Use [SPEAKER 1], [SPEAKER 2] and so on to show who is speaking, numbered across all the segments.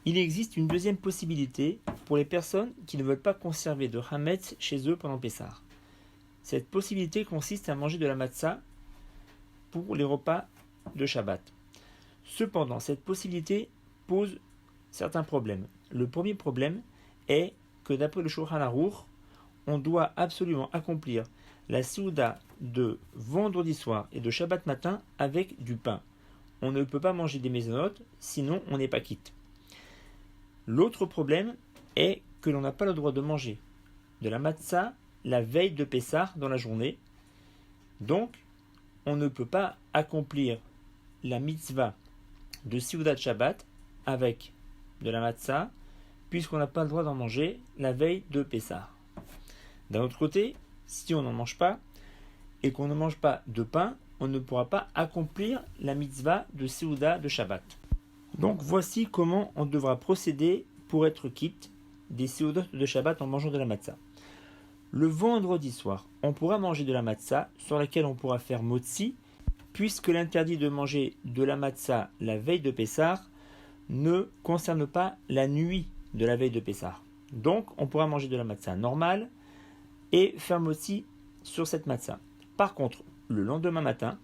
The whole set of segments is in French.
[SPEAKER 1] Il existe une deuxième possibilité pour les personnes qui ne veulent pas conserver de Hametz chez eux pendant Pessah. Cette possibilité consiste à manger de la matzah pour les repas de Shabbat. Cependant, cette possibilité pose certains problèmes. Le premier problème est que d'après le Shulchan Aruch, on doit absolument accomplir la Souda de vendredi soir et de Shabbat matin avec du pain. On ne peut pas manger des mésonotes, sinon on n'est pas quitte. L'autre problème est que l'on n'a pas le droit de manger de la matzah la veille de Pessah dans la journée. Donc, on ne peut pas accomplir la mitzvah de Seudat Shabbat avec de la matzah, puisqu'on n'a pas le droit d'en manger la veille de Pessah. D'un autre côté, si on n'en mange pas et qu'on ne mange pas de pain, on ne pourra pas accomplir la mitzvah de Seuda de Shabbat. Donc voici comment on devra procéder pour être quitte des Seudot de Shabbat en mangeant de la matzah. Le vendredi soir, on pourra manger de la matzah sur laquelle on pourra faire motzi, puisque l'interdit de manger de la matzah la veille de Pessah ne concerne pas la nuit de la veille de Pessah. Donc on pourra manger de la matzah normale et faire motzi sur cette matzah. Par contre, le lendemain matin,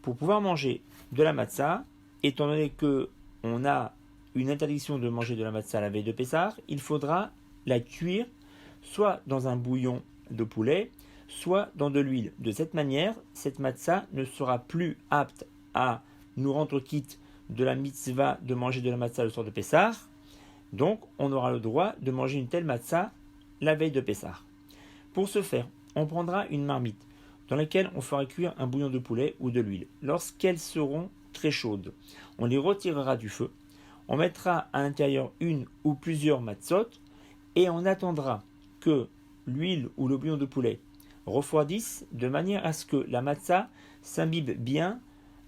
[SPEAKER 1] pour pouvoir manger de la matzah, étant donné qu'on a une interdiction de manger de la matzah la veille de Pessah, il faudra la cuire soit dans un bouillon de poulet, soit dans de l'huile. De cette manière, cette matzah ne sera plus apte à nous rendre quitte de la mitzvah de manger de la matzah le soir de Pessah. Donc, on aura le droit de manger une telle matzah la veille de Pessah. Pour ce faire, on prendra une marmite dans laquelle on fera cuire un bouillon de poulet ou de l'huile. Lorsqu'elles seront très chaudes, on les retirera du feu, on mettra à l'intérieur une ou plusieurs matzot et on attendra que l'huile ou le bouillon de poulet refroidissent de manière à ce que la matzah s'imbibe bien,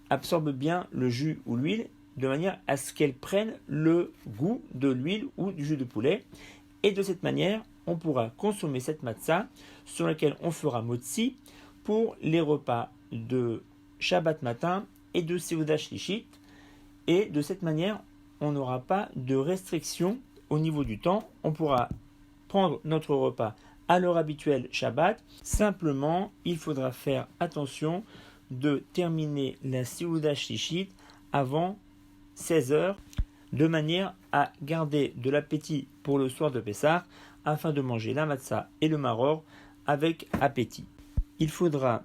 [SPEAKER 1] absorbe bien le jus ou l'huile, de manière à ce qu'elle prenne le goût de l'huile ou du jus de poulet. Et de cette manière, on pourra consommer cette matzah sur laquelle on fera motzi pour les repas de Shabbat matin et de Seuda Shlishit. Et de cette manière, on n'aura pas de restriction au niveau du temps. On pourra prendre notre repas à l'heure habituelle Shabbat. Simplement, il faudra faire attention de terminer la Seuda Shlishit avant 16h, de manière à garder de l'appétit pour le soir de Pessah, afin de manger la matzah et le maror avec appétit. Il faudra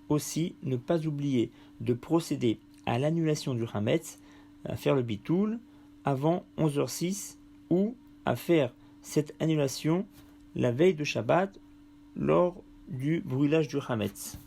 [SPEAKER 1] aussi ne pas oublier de procéder à l'annulation du Hametz, à faire le bitoul avant 11h06 ou à faire cette annulation la veille de Shabbat lors du brûlage du Hametz.